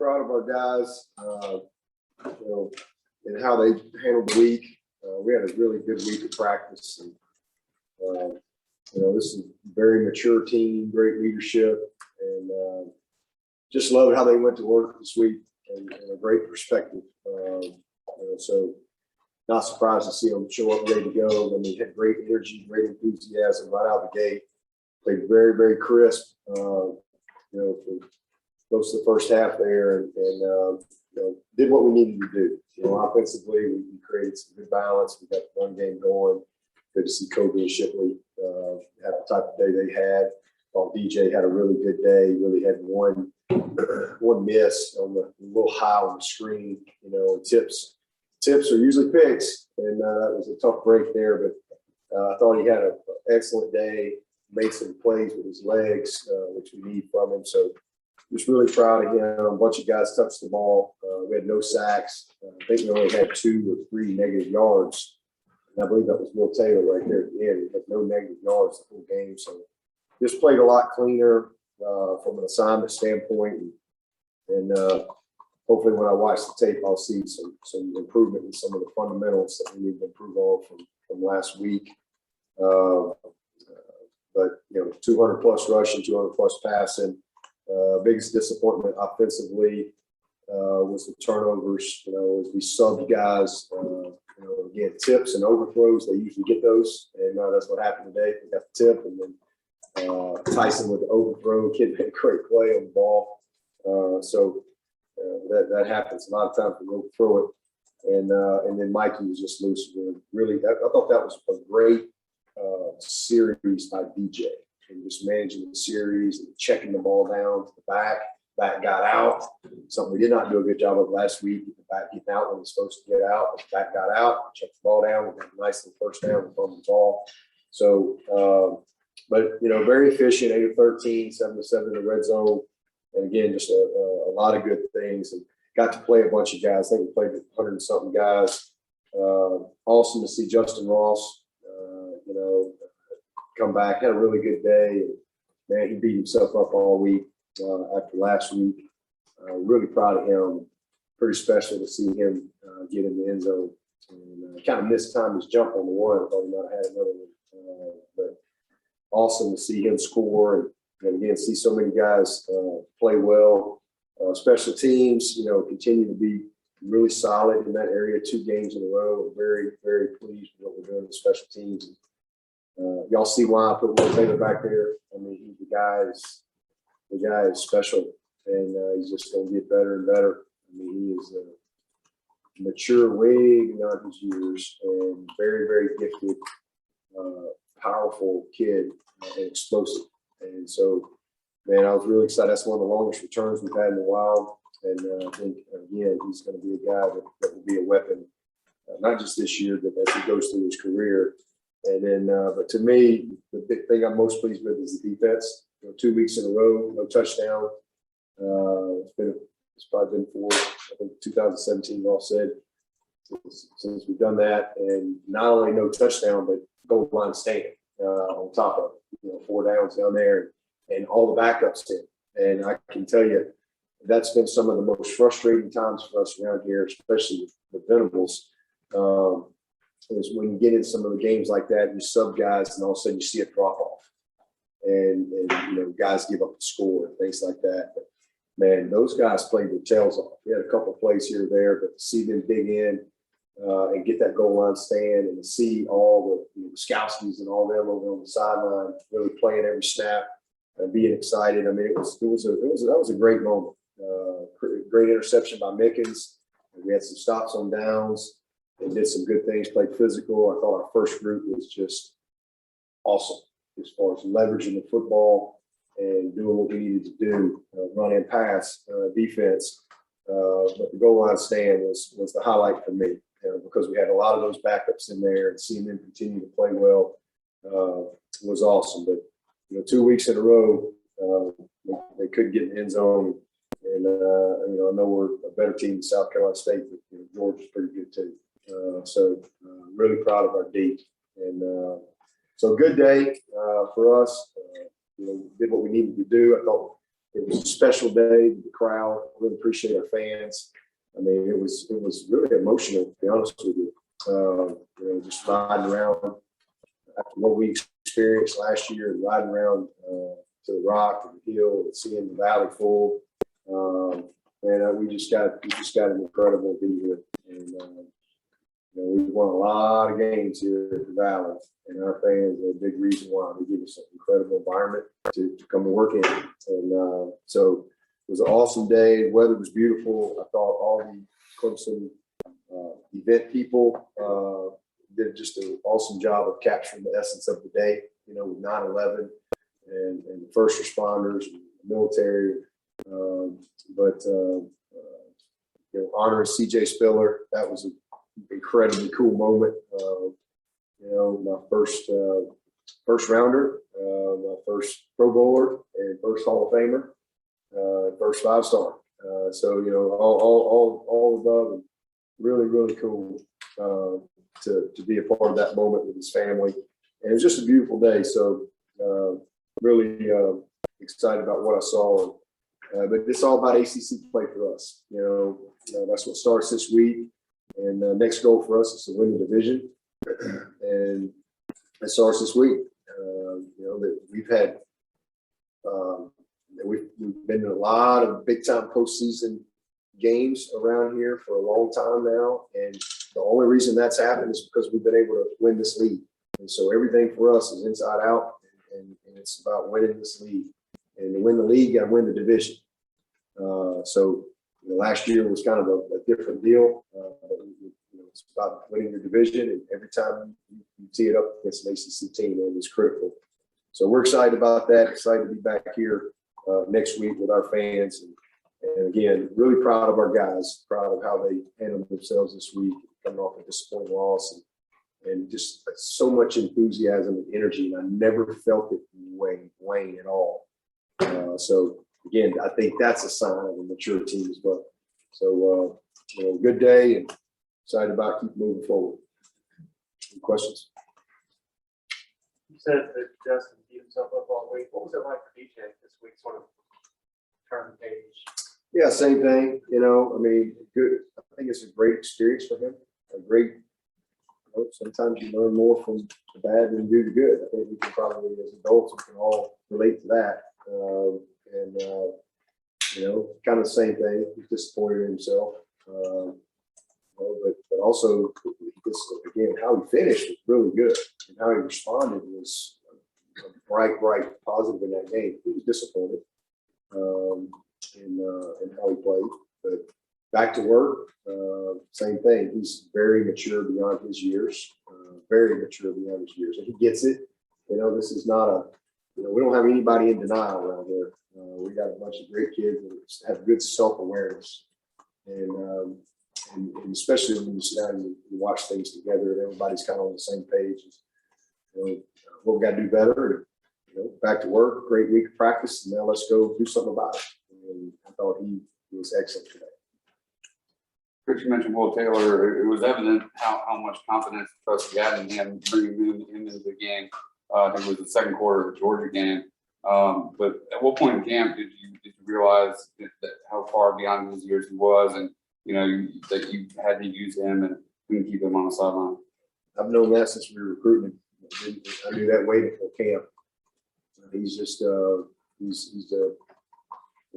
proud of our guys, and how they handled the week. We had a really good week of practice, and this is a very mature team, great leadership, and just love how they went to work this week and a great perspective. So not surprised to see them show up ready to go. I mean, had great energy, great enthusiasm right out the gate. Played very, very crisp, for most of the first half there, and did what we needed to do. Offensively, we created some good balance. We got the run game going. Good to see QB and Shipley have the type of day they had. Thought DJ had a really good day. Really had one miss on the little high on the screen. Tips are usually picks, and that was a tough break there. But I thought he had an excellent day. Made some plays with his legs, which we need from him. So just really proud of him. A bunch of guys touched the ball. We had no sacks. I think we only had 2 or 3 negative yards. And I believe that was Will Taylor right there at the end. He had no negative yards the whole game. So just played a lot cleaner from an assignment standpoint. And hopefully when I watch the tape, I'll see some improvement in some of the fundamentals that we need to improve on from last week. But 200 plus rushing, 200 plus passing. Biggest disappointment offensively was the turnovers. As we subbed guys, again, tips and overthrows, they usually get those, and that's what happened today. They got the tip, and then Taisun with the overthrow. Kid made a great play on the ball. So that happens a lot of times. We overthrow it, and then Mikey was just loose. Really, I thought that was a great series by DJ, and just managing the series and checking the ball down to the back. Back got out. Something we did not do a good job of last week. The back getting out when it's supposed to get out. The back got out, checked the ball down. We got a nice little first down from the ball. So, but very efficient. 8 of 13, 7 of 7 in the red zone, and again, just a lot of good things. And got to play a bunch of guys. I think we played with 100 and something guys. Awesome to see Justin Ross. Come back, had a really good day. Man, he beat himself up all week after last week. Really proud of him. Pretty special to see him get in the end zone. And kind of missed time his jump on the one. I thought he might have had another one. But awesome to see him score. And again, see so many guys play well. Special teams, continue to be really solid in that area. 2 games in a row. We're very, very pleased with what we're doing with special teams. Y'all see why I put Will Taylor back there. I mean, the guy is special, and he's just going to get better and better. I mean, he is a mature way beyond his years, and very, very gifted, powerful kid, and explosive. And so, man, I was really excited. That's one of the longest returns we've had in a while. And I think, again, he's going to be a guy that will be a weapon, not just this year, but as he goes through his career. And then, but to me, the big thing I'm most pleased with is the defense. 2 weeks in a row, no touchdown. It's probably been for, I think, 2017, all said, since we've done that. And not only no touchdown, but goal line stand on top of it. 4 downs down there, and all the backups in. And I can tell you, that's been some of the most frustrating times for us around here, especially with Venables. Is when you get in some of the games like that, you sub guys, and all of a sudden you see a drop off, and guys give up the score and things like that. But man, those guys played their tails off. We had a couple of plays here or there, but to see them dig in and get that goal line stand, and to see all the Skowskis and all them over on the sideline really playing every snap and being excited. I mean, that was a great moment. Great interception by Mickens. We had some stops on downs. They did some good things, played physical. I thought our first group was just awesome as far as leveraging the football and doing what we needed to do, run and pass defense. But the goal line stand was the highlight for me because we had a lot of those backups in there, and seeing them continue to play well was awesome. But 2 weeks in a row, they couldn't get in the end zone. And I know we're a better team than South Carolina State, but Georgia's pretty good too. So really proud of our D. And so good day for us. Did what we needed to do. I thought it was a special day. The crowd, really appreciate our fans. I mean, it was really emotional, to be honest with you. Just riding around after what we experienced last year, and riding around to the rock and the hill and seeing the valley full. We just got an incredible be here. And we've won a lot of games here at the Valley, and our fans are a big reason why. They give us an incredible environment to come to work in. And so it was an awesome day. The weather was beautiful. I thought all the Clemson event people did just an awesome job of capturing the essence of the day, with 9/11 and the first responders and the military. Honoring CJ Spiller, that was an incredibly cool moment. My first rounder, my first Pro Bowler, and first Hall of Famer, first 5-star. All above, and really, really cool to be a part of that moment with his family. And it was just a beautiful day. So really excited about what I saw. But it's all about ACC play for us. That's what starts this week. And the next goal for us is to win the division. And it starts this week. That we've had, we've been in a lot of big time postseason games around here for a long time now. And the only reason that's happened is because we've been able to win this league. And so everything for us is inside out, and it's about winning this league. And to win the league, you got to win the division. Last year was kind of a different deal. It's about winning your division, and every time you tee it up against an ACC team, it was critical. So we're excited about that. Excited to be back here next week with our fans, and again, really proud of our guys. Proud of how they handled themselves this week, coming off a disappointing loss, and just so much enthusiasm and energy. And I never felt it wane at all. So again, I think that's a sign of a mature team as well. So, good day, and excited about keep moving forward. Any questions? You said that Justin beat himself up all week. What was it like for DJ this week, sort of turn the page? Yeah, same thing. Good. I think it's a great experience for him. Sometimes you learn more from the bad than you do the good. I think we can probably, as adults, we can all relate to that. Kind of the same thing. He's disappointed in himself. But also, again, how he finished was really good, and how he responded was bright, positive in that game. He was disappointed in how he played, but back to work, same thing. He's very mature beyond his years, and he gets it. This is not we don't have anybody in denial around here. We got a bunch of great kids that have good self-awareness, and especially when you sit down and you watch things together and everybody's kind of on the same page. What we got to do better. Back to work, great week of practice, and now let's go do something about it. And I thought he was excellent today. Chris, you mentioned Will Taylor. It was evident how much confidence and trust you had in him, bringing him into the game. It was the second quarter of the Georgia game. But at what point in camp did you realize that how far beyond his years he was, and that you had to use him and couldn't keep him on the sideline? I've known that since we were recruiting him. I knew that way before camp. He's just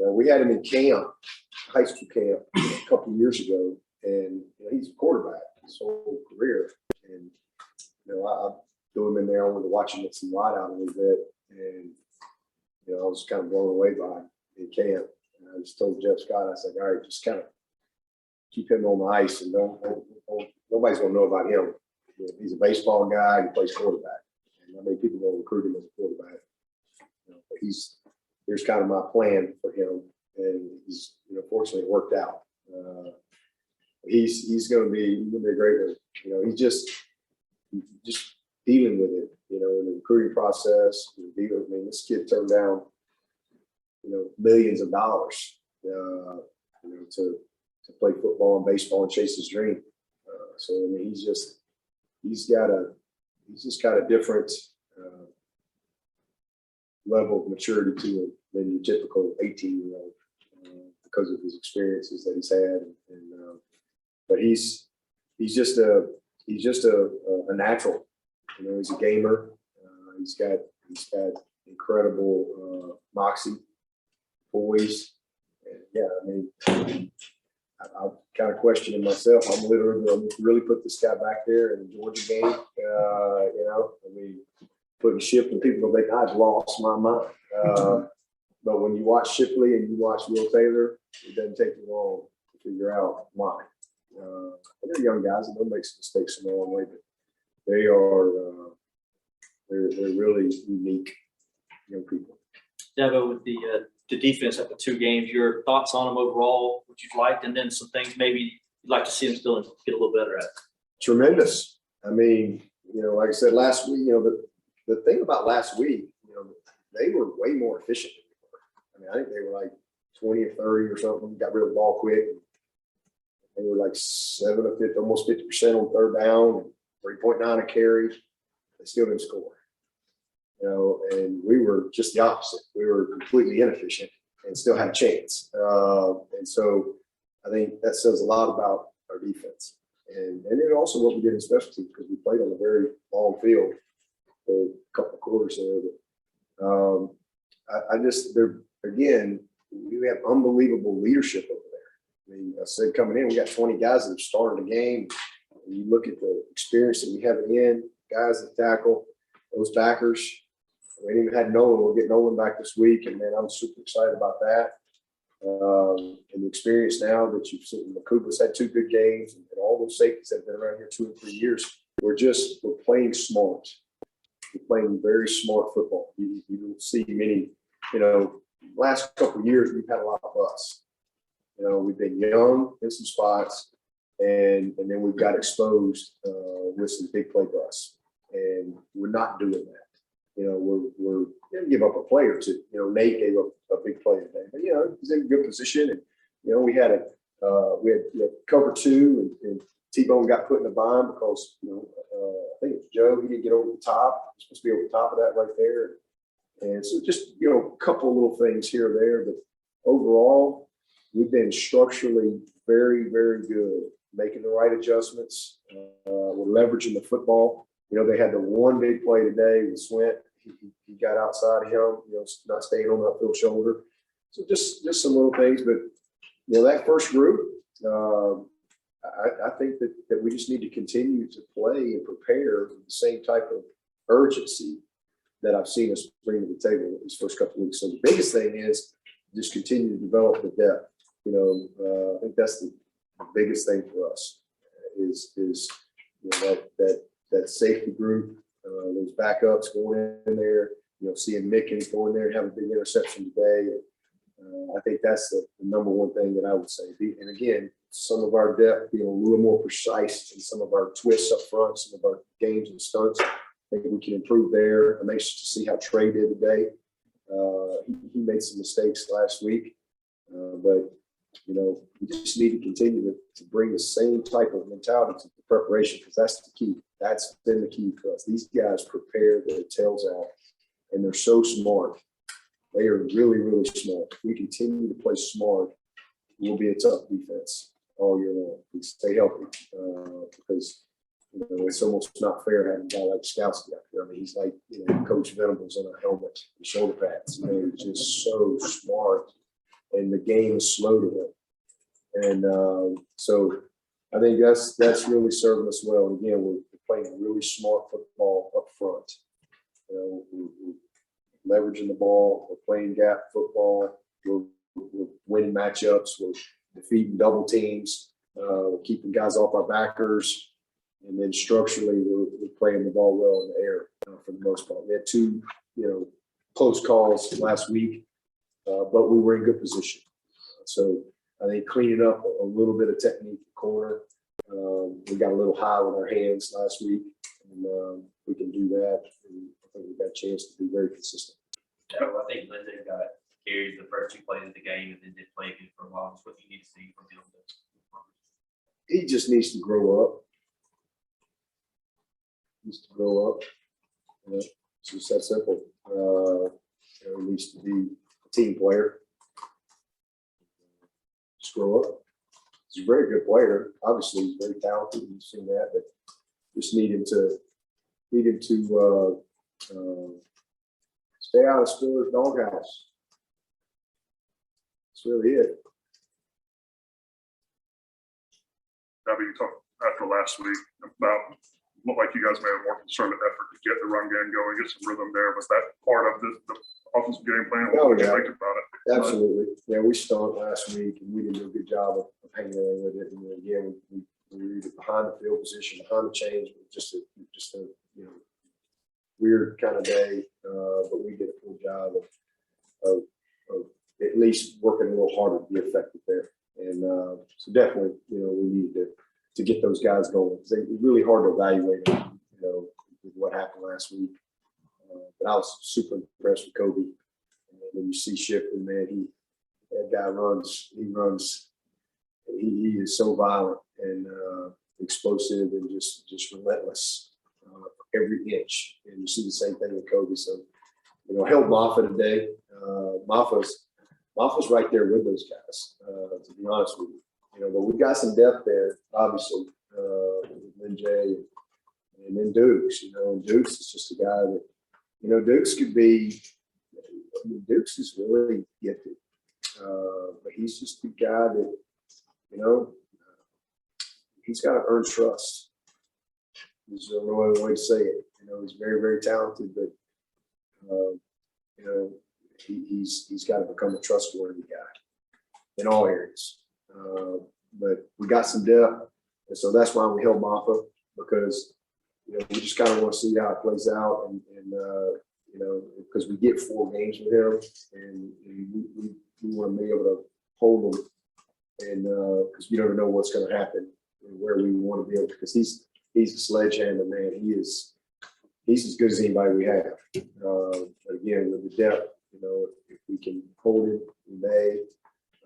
we had him in camp, high school camp, a couple of years ago, and he's a quarterback his whole career. And I threw him in there. I wanted to watch him get some wide out a little bit, and I was kind of blown away by him in camp. And I just told Jeff Scott, I said, all right, just kind of keep him on the ice, and nobody's gonna know about him. He's a baseball guy and he plays quarterback. And I mean, people will recruit him as a quarterback. But here's kind of my plan for him, and he's fortunately it worked out. He's going to be a great one. He's just dealing with it, in the recruiting process. This kid turned down, millions of dollars, to play football and baseball and chase his dream. He's just got a different level of maturity to him than your typical 18-year-old because of his experiences that he's had. But he's just a natural. You know, he's a gamer. He's got incredible moxie, poise. And yeah, I mean, I'm kind of questioning myself. I'm literally going to really put this guy back there in the Georgia game. You know, I mean, putting Shipley, people will think I've lost my mind. But when you watch Shipley and you watch Will Taylor, it doesn't take you long to figure out why. And they're young guys and they'll make some mistakes along the way, but they are they're really unique young people. Dabo, with the defense after 2 games, your thoughts on them overall, what you've liked, and then some things maybe you'd like to see them still get a little better at. Tremendous. I mean, you know, like I said last week, you know, the thing about last week, you know, they were way more efficient than we were. I mean, I think they were like 20 or 30 or something, got rid of the ball quick. They were like 7 of 50, almost 50% on 3rd down, and 3.9 a carry. They still didn't score. You know, and we were just the opposite. We were completely inefficient and still had a chance. And so I think that says a lot about our defense. And it also what we did in special teams, because we played on a very long field for a couple of quarters there. But I just, again, we have unbelievable leadership over there. I mean, I said coming in, we got 20 guys that have started the game. And you look at the experience that we have in, guys that tackle, those backers. We ain't even had Nolan. We'll get Nolan back this week, and man, I'm super excited about that. And the experience now that you've seen, Makuba's had 2 good games, and all those safeties that have been around here 2 or 3 years. We're playing smart. We're playing very smart football. You don't see many, you know, last couple of years we've had a lot of us. You know, we've been young in some spots, and then we've got exposed with some big play busts, and we're not doing that. You know, we're going to give up a play or two. You know, Nate gave up a big play today, but you know, he's in a good position. And you know, we had cover 2, and T-Bone got put in a bind because you know I think it was Joe. He didn't get over the top. He's supposed to be over the top of that right there. And so just you know, a couple of little things here or there, but overall, we've been structurally very, very good, making the right adjustments. We're leveraging the football. You know, they had the one big play today with Swint. He got outside of him, you know, not staying on the upfield shoulder. So just some little things. But, you know, that first group, I think that we just need to continue to play and prepare with the same type of urgency that I've seen us bring to the table these first couple of weeks. So the biggest thing is just continue to develop the depth. You know, I think that's the biggest thing for us is you know, that safety group, those backups going in there, you know, seeing Mickens go in there and have a big interception today. I think that's the number one thing that I would say. And again, some of our depth being a little more precise in some of our twists up front, some of our games and stunts. I think we can improve there. I'm anxious to see how Trey did today. He made some mistakes last week, but you know, we just need to continue to bring the same type of mentality to the preparation, because that's the key. That's been the key for us. These guys prepare their tails out, and they're so smart. They are really, really smart. If we continue to play smart, we'll be a tough defense all year long. We stay healthy because you know, it's almost not fair having a guy like Skowski out there. I mean, he's like, you know, Coach Venables in a helmet and shoulder pads. You know, he's just so smart, and the game is slow to him. And so I think that's really serving us well. And again, we're playing really smart football up front. You know, we're leveraging the ball. We're playing gap football. We're winning matchups. We're defeating double teams. We're keeping guys off our backers. And then structurally, we're playing the ball well in the air for the most part. We had 2, you know, close calls last week, but we were in good position. So I think cleaning up a little bit of technique in the corner. We got a little high with our hands last week, and we can do that. And I think we've got a chance to be very consistent. I think Lyn-J got carries the first 2 plays of the game and then did play good for a while. That's what you need to see from him. He just needs to grow up. He needs to grow up. You know, it's just that simple. You know, he needs to be team player. Just grow up. He's a very good player. Obviously, he's very talented. You've seen that, but just need him to stay out of Steelers' doghouse. That's really it. Dabo, you talked after last week about looked like you guys made a more concerted effort to get the run game going, get some rhythm there. Was that part of the offensive game plan? Oh, What did you yeah. think about it? Absolutely. Yeah, we started last week and we did do a good job of hanging in with it. And again, we were either behind the field position, behind the chains, just a weird kind of day. But we did a full job of at least working a little harder to be effective there. And so definitely, we needed to get those guys going. It's really hard to evaluate them, with what happened last week. But I was super impressed with Kobe. And when you see Shipley, man, that guy runs. He is so violent and explosive and just relentless every inch. And you see the same thing with Kobe. So, held Maffa today. Maffa's right there with those guys, to be honest with you. But we've got some depth there, obviously, with Lyn-J and then Dukes. And Dukes is just a guy that, Dukes could be. Dukes is really gifted, but he's just the guy that, he's got to earn trust. There's no other way to say it. He's very, very talented, but he's got to become a trustworthy guy in all areas. But we got some depth, and so that's why we held Maffa, because we just kind of want to see how it plays out, and because we get 4 games with him, and we want to be able to hold him, and because you never know what's going to happen and where we want to be able to, because he's a sledgehammer, man. He's as good as anybody we have. But again, with the depth, if we can hold him, we may.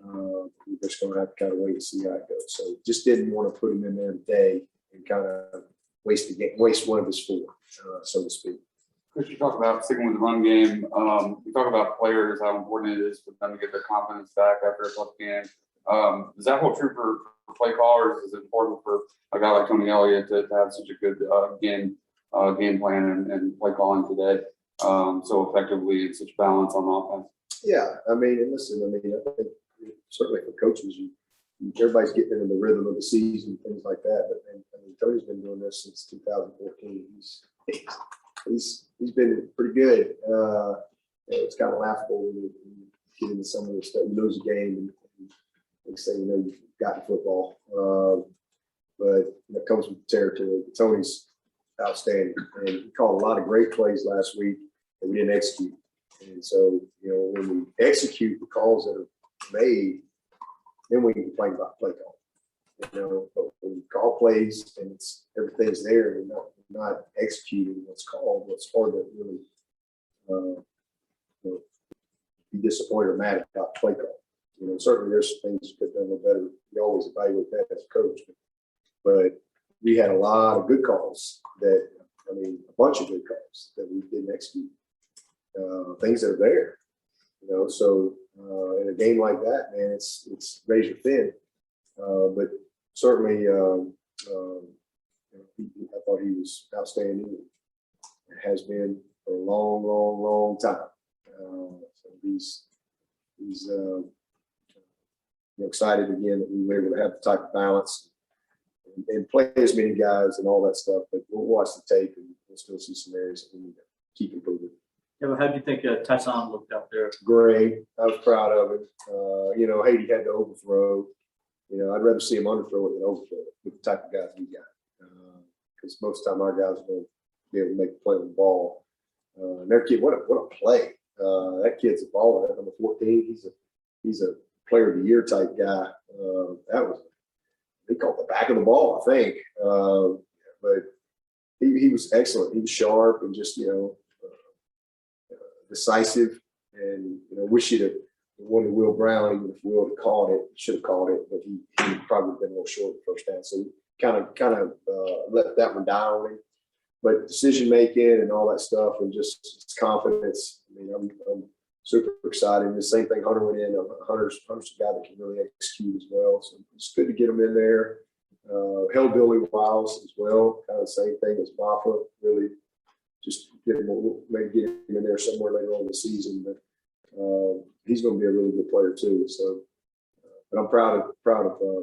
We're just going to have to kind of wait and see how it goes. So just didn't want to put him in there today and kind of waste one of his 4, so to speak. Chris, you talk about sticking with the run game. You talk about players, how important it is for them to get their confidence back after a tough game. Does that hold true for play callers? Is it important for a guy like Tony Elliot to have such a good game plan and play calling today so effectively and such balance on offense? Yeah, I think certainly for coaches, everybody's getting into the rhythm of the season, things like that. But Tony's been doing this since 2014. He's been pretty good. It's kind of laughable when you get into some of the stuff. You lose a game and they say, you've gotten football. But it comes with the territory. Tony's outstanding. And he called a lot of great plays last week that we didn't execute. And so, when we execute the calls that are made, then we can complain about play call. But when we call plays and everything's there and we're not executing what's called, it's hard to really be disappointed or mad about play call. Certainly there's things you could have done a little better. You always evaluate that as a coach. But we had a lot of good calls a bunch of good calls that we didn't execute. Things that are there. So in a game like that, man, it's razor thin. But certainly, I thought he was outstanding. It has been for a long, long, long time. So he's excited again that we were able to have the type of balance and play as many guys and all that stuff. But we'll watch the tape and we'll still see some areas that we need to keep improving. Yeah, but how do you think Taisun looked out there? Great. I was proud of it. Haiti had to overthrow. I'd rather see him underthrow it than overthrow it with the type of guys we got. Because most of the time our guys are going to be able to make a play with the ball. And their kid, what a play. That kid's a baller. At number 14, he's a player of the year type guy. They called the back of the ball, I think. But he was excellent. He was sharp and just, decisive, and wish he'd have won the Will Brown. Even if Will had caught it, should have caught it, but he probably been a little short the first down. So he kind of let that one die on him. But decision making and all that stuff, and just his confidence. I'm super exciting. The same thing Hunter went in. Hunter's a guy that can really execute as well. So it's good to get him in there. Held Billy Wiles as well, kind of the same thing as Baffa. Really just maybe get him in there somewhere later on in the season. But he's going to be a really good player too. So, but I'm proud of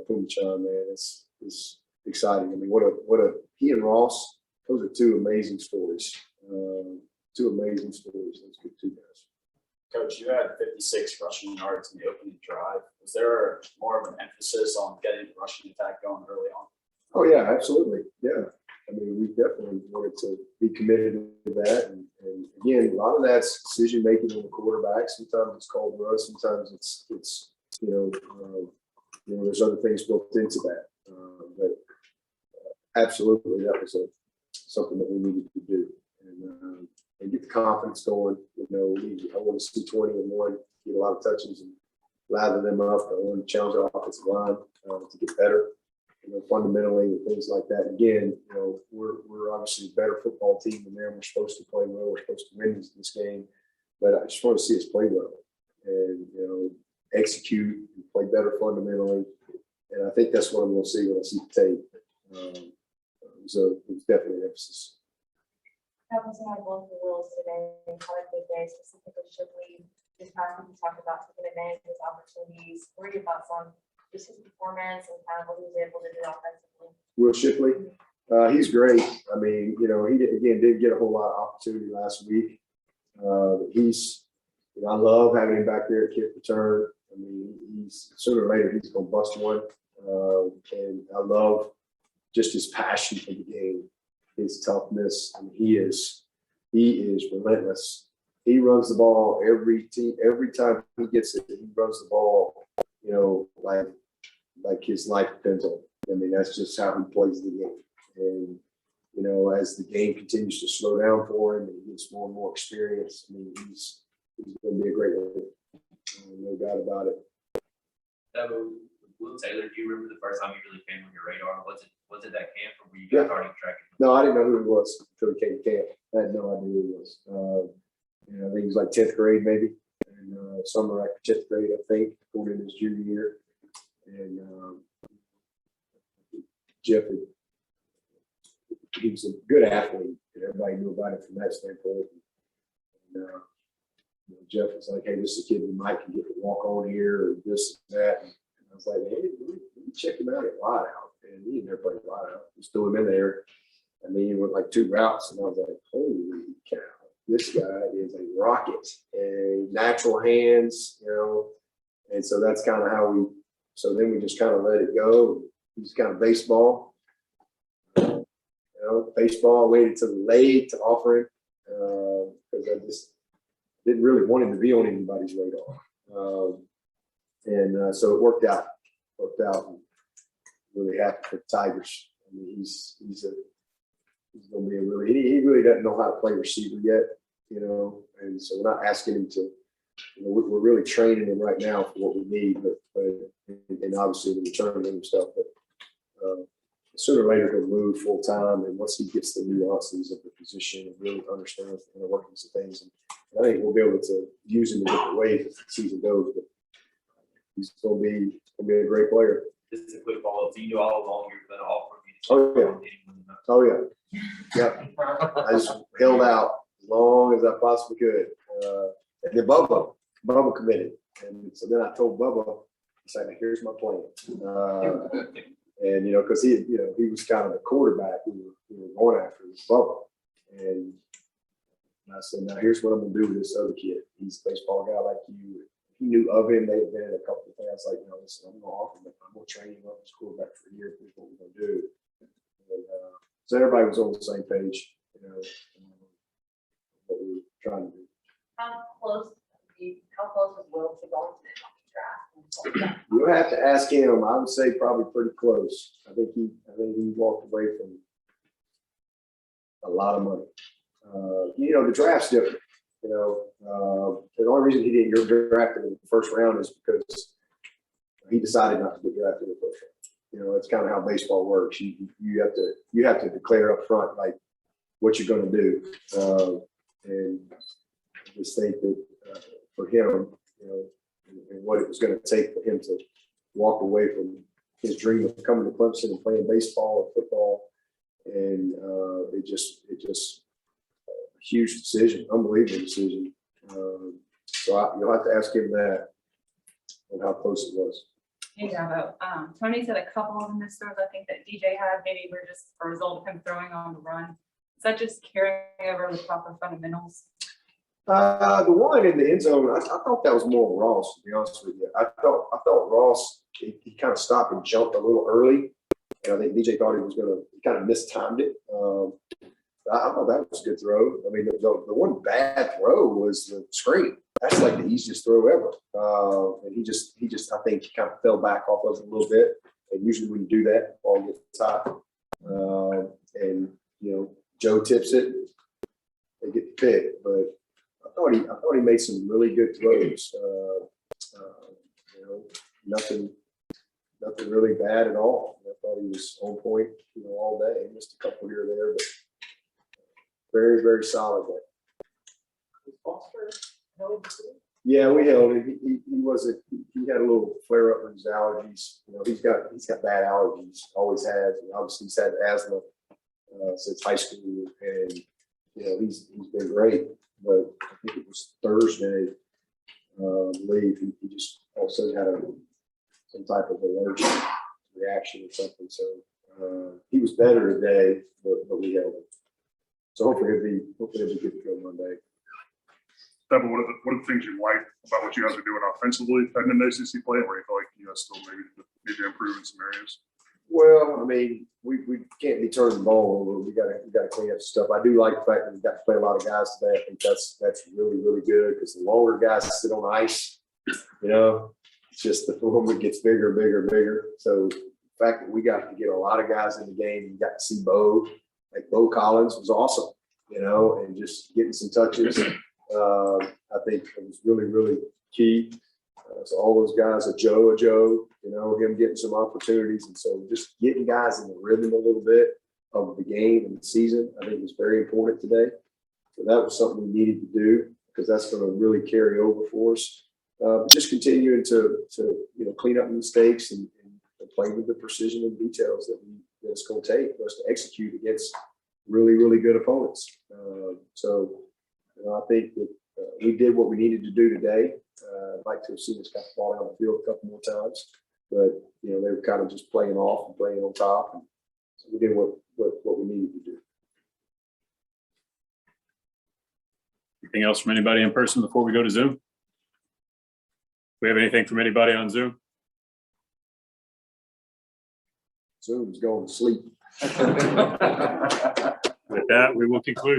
Phommachanh, man. It's exciting. I mean, he and Ross. Those are two amazing stories. Those good two guys. Coach, you had 56 rushing yards in the opening drive. Was there more of an emphasis on getting the rushing attack going early on? Oh yeah, absolutely. Yeah. I mean, we definitely wanted to be committed to that. And again, a lot of that's decision making on the quarterback. Sometimes it's called rush. Sometimes it's there's other things built into that. But absolutely, that was something that we needed to do. And get the confidence going. I want to see 20 and 1, get a lot of touches and lather them up. I want to challenge our offensive line to get better, fundamentally and things like that. Again, we're obviously a better football team than them. We're supposed to play well. We're supposed to win this game, but I just want to see us play well and execute and play better fundamentally. And I think that's what I'm going to see when I see the tape. So it's definitely an emphasis. Clemson had both the Wills today, and had a big day, specifically Shipley. This past week, we talked about taking advantage of his opportunities. What are your thoughts on just his performance and kind of what he was able to do offensively? Will Shipley, he's great. I mean, he didn't get a whole lot of opportunity last week. I love having him back there at kick return. I mean, sooner or later he's going to bust one, and I love just his passion for the game. His toughness, and he is relentless. He runs the ball every time he gets it. He runs the ball, like his life depends on it. I mean, that's just how he plays the game. And as the game continues to slow down for him and he gets more and more experience, I mean, he's going to be a great one. No doubt about it. Dabo, Will Taylor, do you remember the first time you really came on your radar? Was it that camp, or were you guys already tracking? No, I didn't know who he was until he came to camp. I had no idea who he was. I think he was like 10th grade maybe, and summer after 10th grade, I think, going into his junior year. And Jeff, he was a good athlete, and everybody knew about it from that standpoint. And Jeff was like, "Hey, this is a kid we might can get to walk on here, or this and that." And I was like, "Hey, let me check him out at wideout." And he never played wideout. Just threw him in there. I mean, he went like 2 routes, and I was like, "Holy cow, this guy is a rocket and natural hands, And so that's kind of how so then we just kind of let it go. He's kind of baseball, baseball. Waited till late to offer him because I just didn't really want him to be on anybody's radar. So it worked out. I'm really happy for the Tigers. I mean, he's going to be he really doesn't know how to play receiver yet, and so we're not asking him to, we're really training him right now for what we need, but and obviously the return and stuff, but sooner or later he'll move full time, and once he gets the nuances of the position and really understands the inner workings of things, and I think we'll be able to use him in different ways as the season goes, but he's going to be a great player. Just a quick follow-up. So you knew all along you were going to offer me. Oh yeah. Yep. I just held out as long as I possibly could. And then Bubba committed. And so then I told Bubba, he's like, "Here's my plan." And because he was kind of the quarterback we were going after, was Bubba. And I said, "Now here's what I'm gonna do with this other kid. He's a baseball guy like you." He knew of him. They had been in a couple of things. I was like, "Listen, I'm gonna offer him. I'm gonna train him up as quarterback for a year. Here's what we're gonna do." And, so everybody was on the same page, what we were trying to do. How close was Will to going to the draft? You'll have to ask him. I would say probably pretty close. I think he walked away from a lot of money. The draft's different. The only reason he didn't get drafted in the first round is because he decided not to get drafted in the first round. It's kind of how baseball works. You have to declare up front like what you're going to do. And I just think that for him, you know, and what it was going to take for him to walk away from his dream of coming to Clemson and playing baseball or football. And it just a huge decision, unbelievable decision. So you'll have to ask him that and how close it was. Hey, Dabo. Tony said a couple of the missed throws I think that DJ had maybe were just a result of him throwing on the run. Is that just carrying over the proper fundamentals? The one in the end zone, I thought that was more Ross, to be honest with you. I thought Ross, he kind of stopped and jumped a little early. And I think DJ thought he kind of mistimed it. I thought that was a good throw. I mean, the one bad throw was the screen. That's like the easiest throw ever. And he just, I think, kind of fell back off of it a little bit. And usually when you do that, the ball gets high. And, you know, Joe tips it, they get the pick. But I thought he made some really good throws. You know, nothing really bad at all. I thought he was on point, you know, all day. He missed a couple here or there, but very, very solid day. Yeah, we held him. He had a little flare up with his allergies. You know, he's got bad allergies, always has. And obviously he's had asthma since high school, and you know he's been great. But I think it was Thursday, I believe he just all of a sudden had some type of allergic reaction or something. So he was better today, but we held him. So hopefully he'll be good to go Monday. Dabo, what are the things you like about what you guys are doing offensively heading into ACC play, where you feel like you guys still maybe need to improve in some areas? Well, I mean, we can't be turning the ball over. We gotta clean up stuff. I do like the fact that we got to play a lot of guys today. I think that's really, really good because the longer guys sit on ice, you know, it's just the movement gets bigger, bigger, bigger. So the fact that we got to get a lot of guys in the game, you got to see Bo, like Bo Collins was awesome, you know, and just getting some touches. I think it was really, really key. So all those guys, a Joe, you know, him getting some opportunities. And so just getting guys in the rhythm a little bit of the game and the season, I think was very important today. So that was something we needed to do because that's going to really carry over for us. Just continuing to you know, clean up mistakes and play with the precision and details that it's going to take for us to execute against really, really good opponents. So you know, I think that we did what we needed to do today. I'd like to have seen us kind of fall down the field a couple more times, but you know, they were kind of just playing off and playing on top. And so we did what we needed to do. Anything else from anybody in person before we go to Zoom? Do we have anything from anybody on Zoom? Zoom's going to sleep. With that, we will conclude.